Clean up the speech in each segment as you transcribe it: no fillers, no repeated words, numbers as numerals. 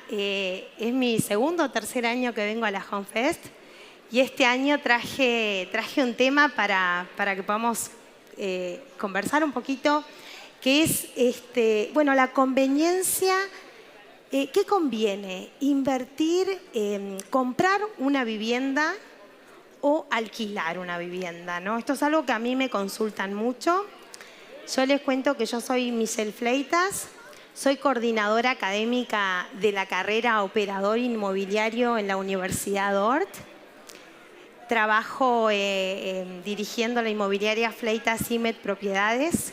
Es mi segundo o tercer año que vengo a la Home Fest y este año traje un tema para que podamos conversar un poquito, que es la conveniencia. ¿Qué conviene? ¿Invertir, comprar una vivienda o alquilar una vivienda, ¿no? Esto es algo que a mí me consultan mucho. Yo les cuento que yo soy Michelle Fleitas, soy coordinadora académica de la carrera Operador Inmobiliario en la Universidad Ort. Trabajo dirigiendo la inmobiliaria Fleitas Imet Propiedades.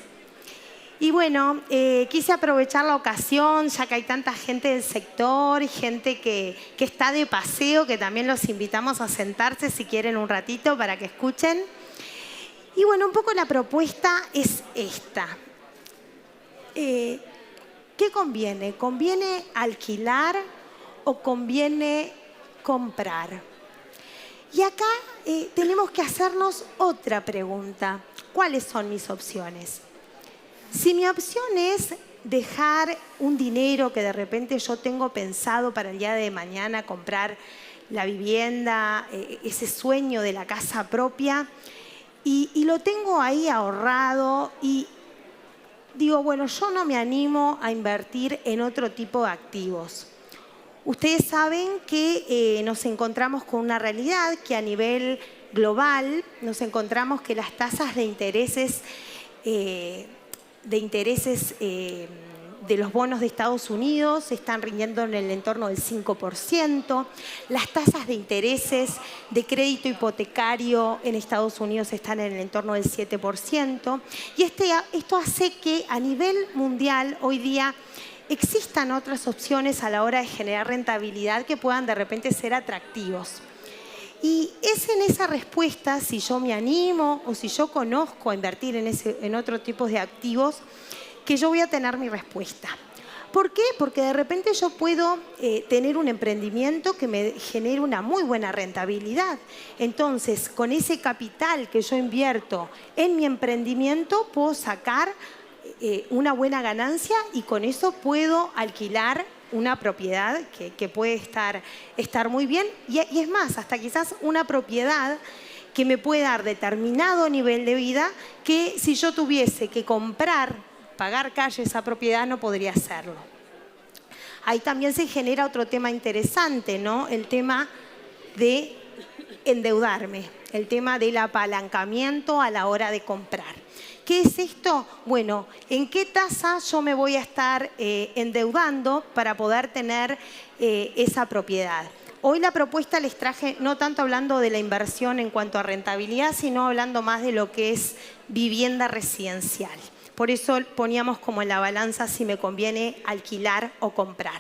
Y bueno, quise aprovechar la ocasión, ya que hay tanta gente del sector, gente que está de paseo, que también los invitamos a sentarse si quieren un ratito para que escuchen. Y bueno, un poco la propuesta es esta. ¿Qué conviene? ¿Conviene alquilar o conviene comprar? Y acá tenemos que hacernos otra pregunta. ¿Cuáles son mis opciones? Si mi opción es dejar un dinero que de repente yo tengo pensado para el día de mañana comprar la vivienda, ese sueño de la casa propia, y lo tengo ahí ahorrado y digo, bueno, yo no me animo a invertir en otro tipo de activos. Ustedes saben que nos encontramos con una realidad que a nivel global nos encontramos que las tasas de intereses de los bonos de Estados Unidos están rindiendo en el entorno del 5%. Las tasas de intereses de crédito hipotecario en Estados Unidos están en el entorno del 7%. Y esto hace que a nivel mundial hoy día existan otras opciones a la hora de generar rentabilidad que puedan de repente ser atractivos. Y es en esa respuesta, si yo me animo o si yo conozco a invertir en otro tipo de activos, que yo voy a tener mi respuesta. ¿Por qué? Porque de repente yo puedo tener un emprendimiento que me genere una muy buena rentabilidad. Entonces, con ese capital que yo invierto en mi emprendimiento, puedo sacar una buena ganancia y con eso puedo alquilar una propiedad que puede estar muy bien. Y es más, hasta quizás una propiedad que me puede dar determinado nivel de vida que si yo tuviese que pagar calle esa propiedad, no podría hacerlo. Ahí también se genera otro tema interesante, ¿no? El tema de endeudarme, el tema del apalancamiento a la hora de comprar. ¿Qué es esto? Bueno, ¿en qué tasa yo me voy a estar endeudando para poder tener esa propiedad? Hoy la propuesta les traje no tanto hablando de la inversión en cuanto a rentabilidad, sino hablando más de lo que es vivienda residencial. Por eso poníamos como en la balanza si me conviene alquilar o comprar.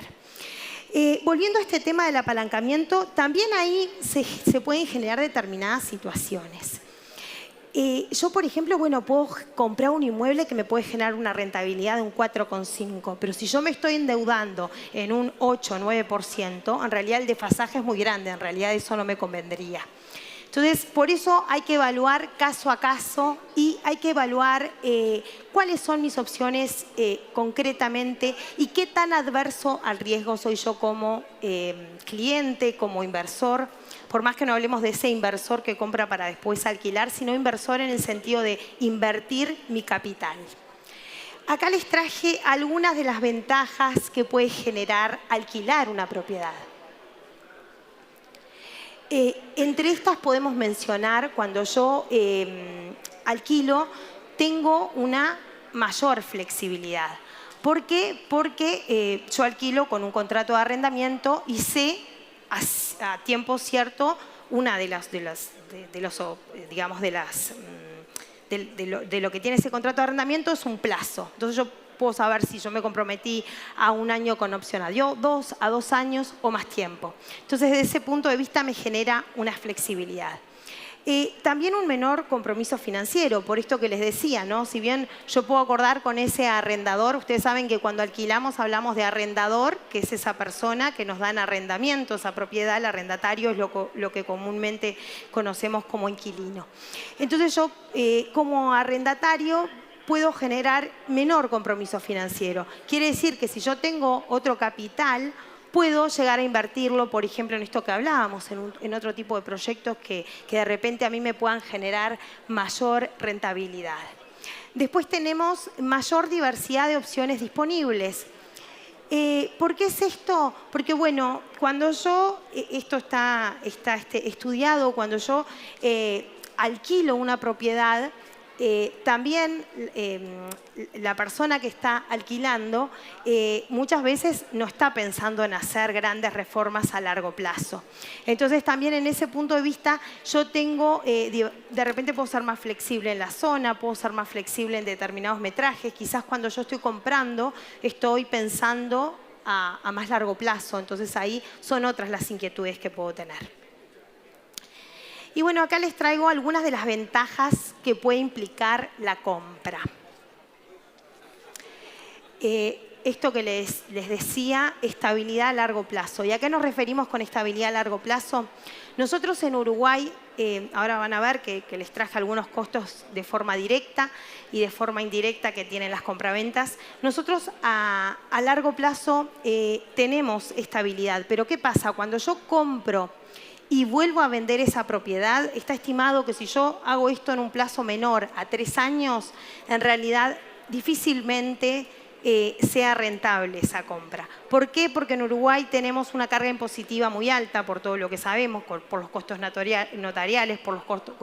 Volviendo a este tema del apalancamiento, también ahí se pueden generar determinadas situaciones. Yo, por ejemplo, puedo comprar un inmueble que me puede generar una rentabilidad de un 4,5%, pero si yo me estoy endeudando en un 8 o 9%, en realidad el desfasaje es muy grande, en realidad eso no me convendría. Entonces, por eso hay que evaluar caso a caso y hay que evaluar cuáles son mis opciones concretamente y qué tan adverso al riesgo soy yo como cliente, como inversor. Por más que no hablemos de ese inversor que compra para después alquilar, sino inversor en el sentido de invertir mi capital. Acá les traje algunas de las ventajas que puede generar alquilar una propiedad. Entre estas podemos mencionar, cuando yo alquilo, tengo una mayor flexibilidad. ¿Por qué? Porque yo alquilo con un contrato de arrendamiento y sé a tiempo cierto una de lo que tiene ese contrato de arrendamiento es un plazo. Entonces yo puedo saber si yo me comprometí a un año con opción a 2 años o más tiempo. Entonces, desde ese punto de vista me genera una flexibilidad. También un menor compromiso financiero, por esto que les decía, ¿no? Si bien yo puedo acordar con ese arrendador, ustedes saben que cuando alquilamos hablamos de arrendador, que es esa persona que nos da en arrendamiento esa propiedad, el arrendatario es lo que comúnmente conocemos como inquilino. Entonces yo como arrendatario puedo generar menor compromiso financiero. Quiere decir que si yo tengo otro capital, puedo llegar a invertirlo, por ejemplo, en esto que hablábamos, en otro tipo de proyectos que de repente a mí me puedan generar mayor rentabilidad. Después tenemos mayor diversidad de opciones disponibles. ¿Por qué es esto? Porque, bueno, cuando yo, esto está estudiado, cuando yo alquilo una propiedad, también la persona que está alquilando muchas veces no está pensando en hacer grandes reformas a largo plazo. Entonces también en ese punto de vista yo tengo, de repente puedo ser más flexible en la zona, puedo ser más flexible en determinados metrajes. Quizás cuando yo estoy comprando estoy pensando a más largo plazo. Entonces ahí son otras las inquietudes que puedo tener. Y bueno, acá les traigo algunas de las ventajas que puede implicar la compra. Esto que les decía, estabilidad a largo plazo. ¿Y a qué nos referimos con estabilidad a largo plazo? Nosotros en Uruguay, ahora van a ver que les traje algunos costos de forma directa y de forma indirecta que tienen las compraventas. Nosotros a largo plazo tenemos estabilidad, pero ¿qué pasa? Cuando yo compro y vuelvo a vender esa propiedad, está estimado que si yo hago esto en un plazo menor a 3 años, en realidad difícilmente sea rentable esa compra. ¿Por qué? Porque en Uruguay tenemos una carga impositiva muy alta por todo lo que sabemos, por los costos notariales, por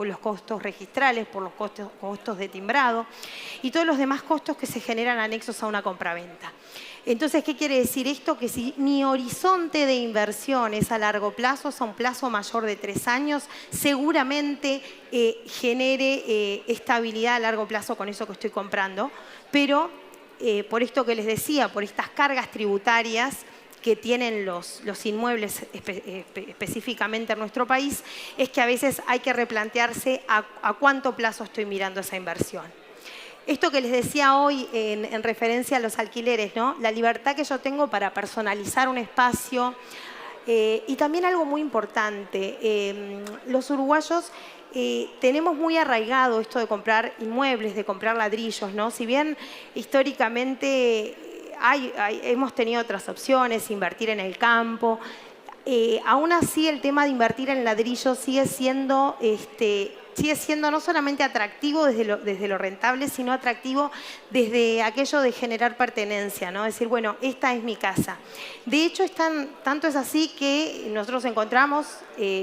los costos registrales, por los costos de timbrado y todos los demás costos que se generan anexos a una compraventa. Entonces, ¿qué quiere decir esto? Que si mi horizonte de inversión es a largo plazo, es a un plazo mayor de 3 años, seguramente genere estabilidad a largo plazo con eso que estoy comprando. Pero por esto que les decía, por estas cargas tributarias que tienen los inmuebles específicamente en nuestro país, es que a veces hay que replantearse a cuánto plazo estoy mirando esa inversión. Esto que les decía hoy en referencia a los alquileres, ¿no? La libertad que yo tengo para personalizar un espacio y también algo muy importante, los uruguayos tenemos muy arraigado esto de comprar inmuebles, de comprar ladrillos, ¿no? Si bien históricamente hemos tenido otras opciones, invertir en el campo, aún así el tema de invertir en ladrillos sigue siendo no solamente atractivo desde lo rentable, sino atractivo desde aquello de generar pertenencia, ¿no? Decir, bueno, esta es mi casa. De hecho, tanto es así que nosotros encontramos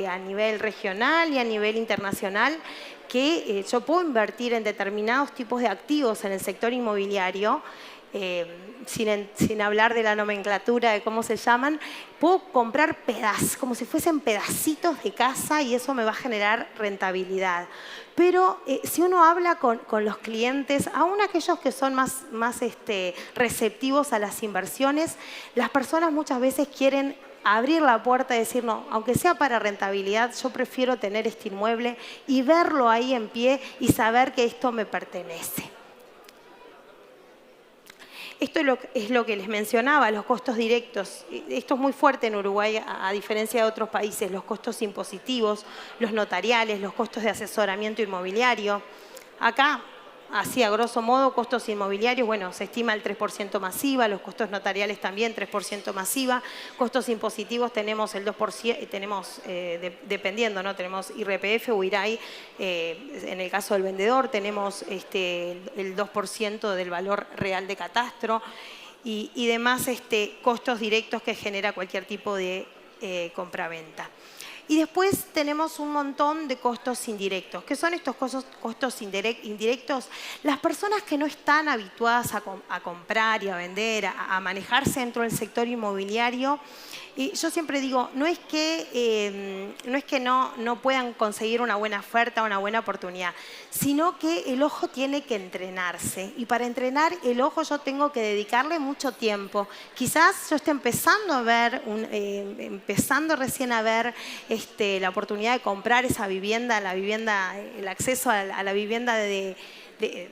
a nivel regional y a nivel internacional que yo puedo invertir en determinados tipos de activos en el sector inmobiliario, sin hablar de la nomenclatura de cómo se llaman, puedo comprar pedazos, como si fuesen pedacitos de casa y eso me va a generar rentabilidad. Pero si uno habla con los clientes, aún aquellos que son más receptivos a las inversiones, las personas muchas veces quieren abrir la puerta y decir, no, aunque sea para rentabilidad, yo prefiero tener este inmueble y verlo ahí en pie y saber que esto me pertenece. Esto es lo que les mencionaba, los costos directos. Esto es muy fuerte en Uruguay, a diferencia de otros países. Los costos impositivos, los notariales, los costos de asesoramiento inmobiliario. Acá, así a grosso modo, costos inmobiliarios, bueno, se estima el 3% masiva, los costos notariales también 3% masiva, costos impositivos tenemos el 2%, dependiendo, ¿no? Tenemos IRPF o IRAI, en el caso del vendedor tenemos el 2% del valor real de catastro y demás costos directos que genera cualquier tipo de compraventa. Y después tenemos un montón de costos indirectos. ¿Qué son estos costos indirectos? Las personas que no están habituadas a comprar y a vender, a manejarse dentro del sector inmobiliario, yo siempre digo, no es que no puedan conseguir una buena oferta, una buena oportunidad, sino que el ojo tiene que entrenarse. Y para entrenar el ojo yo tengo que dedicarle mucho tiempo. Quizás yo esté empezando a ver, empezando recién a ver la oportunidad de comprar esa vivienda, el acceso a la vivienda, de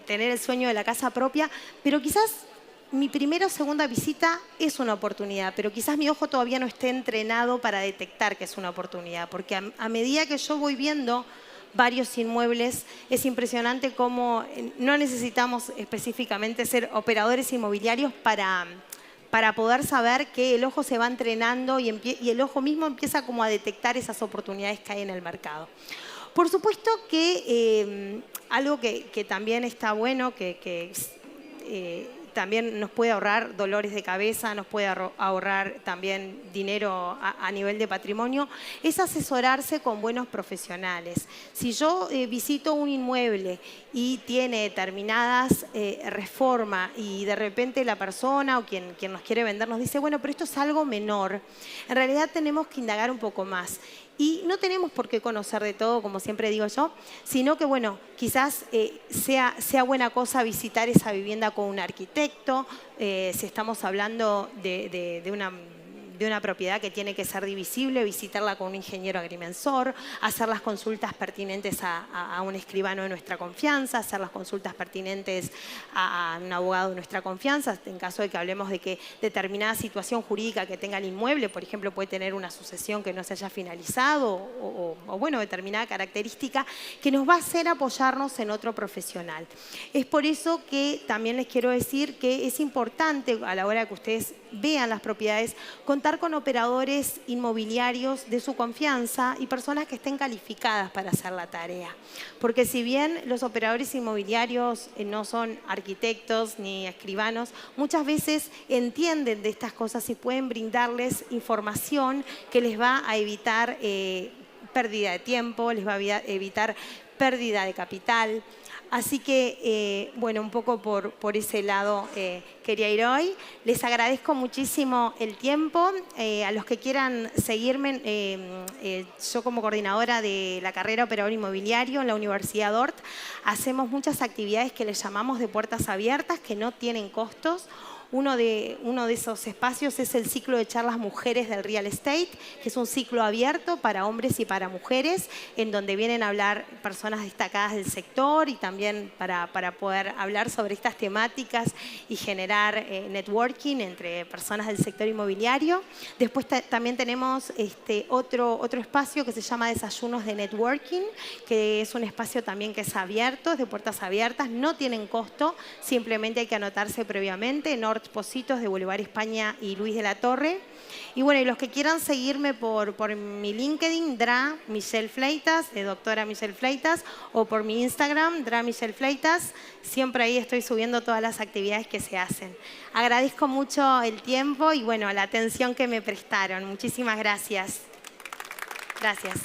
tener el sueño de la casa propia, pero quizás mi primera o segunda visita es una oportunidad, pero quizás mi ojo todavía no esté entrenado para detectar que es una oportunidad, porque a medida que yo voy viendo varios inmuebles, es impresionante cómo no necesitamos específicamente ser operadores inmobiliarios para para poder saber que el ojo se va entrenando y el ojo mismo empieza como a detectar esas oportunidades que hay en el mercado. Por supuesto que algo que también está bueno, que también nos puede ahorrar dolores de cabeza, nos puede ahorrar también dinero a nivel de patrimonio, es asesorarse con buenos profesionales. Si yo visito un inmueble y tiene determinadas reformas y de repente la persona o quien nos quiere vender nos dice, bueno, pero esto es algo menor, en realidad tenemos que indagar un poco más. Y no tenemos por qué conocer de todo, como siempre digo yo, sino que, bueno, quizás sea buena cosa visitar esa vivienda con un arquitecto, si estamos hablando de una propiedad que tiene que ser divisible, visitarla con un ingeniero agrimensor, hacer las consultas pertinentes a un escribano de nuestra confianza, hacer las consultas pertinentes a un abogado de nuestra confianza, en caso de que hablemos de que determinada situación jurídica que tenga el inmueble, por ejemplo, puede tener una sucesión que no se haya finalizado o bueno, determinada característica que nos va a hacer apoyarnos en otro profesional. Es por eso que también les quiero decir que es importante a la hora que ustedes vean las propiedades, contar con operadores inmobiliarios de su confianza y personas que estén calificadas para hacer la tarea. Porque si bien los operadores inmobiliarios no son arquitectos ni escribanos, muchas veces entienden de estas cosas y pueden brindarles información que les va a evitar pérdida de tiempo, les va a evitar pérdida de capital. Así que, bueno, un poco por ese lado quería ir hoy. Les agradezco muchísimo el tiempo. A los que quieran seguirme, yo como coordinadora de la carrera Operador Inmobiliario en la Universidad DORT, hacemos muchas actividades que les llamamos de puertas abiertas, que no tienen costos. Uno de esos espacios es el ciclo de charlas Mujeres del Real Estate, que es un ciclo abierto para hombres y para mujeres, en donde vienen a hablar personas destacadas del sector y también para poder hablar sobre estas temáticas y generar networking entre personas del sector inmobiliario. Después también tenemos otro espacio que se llama Desayunos de Networking, que es un espacio también que es abierto, es de puertas abiertas, no tienen costo, simplemente hay que anotarse previamente en Positos de Boulevard España y Luis de la Torre. Y bueno, y los que quieran seguirme por mi LinkedIn, Dra Michelle Fleitas, de doctora Michelle Fleitas, o por mi Instagram, Dra Michelle Fleitas. Siempre ahí estoy subiendo todas las actividades que se hacen. Agradezco mucho el tiempo y bueno, la atención que me prestaron. Muchísimas gracias. Gracias.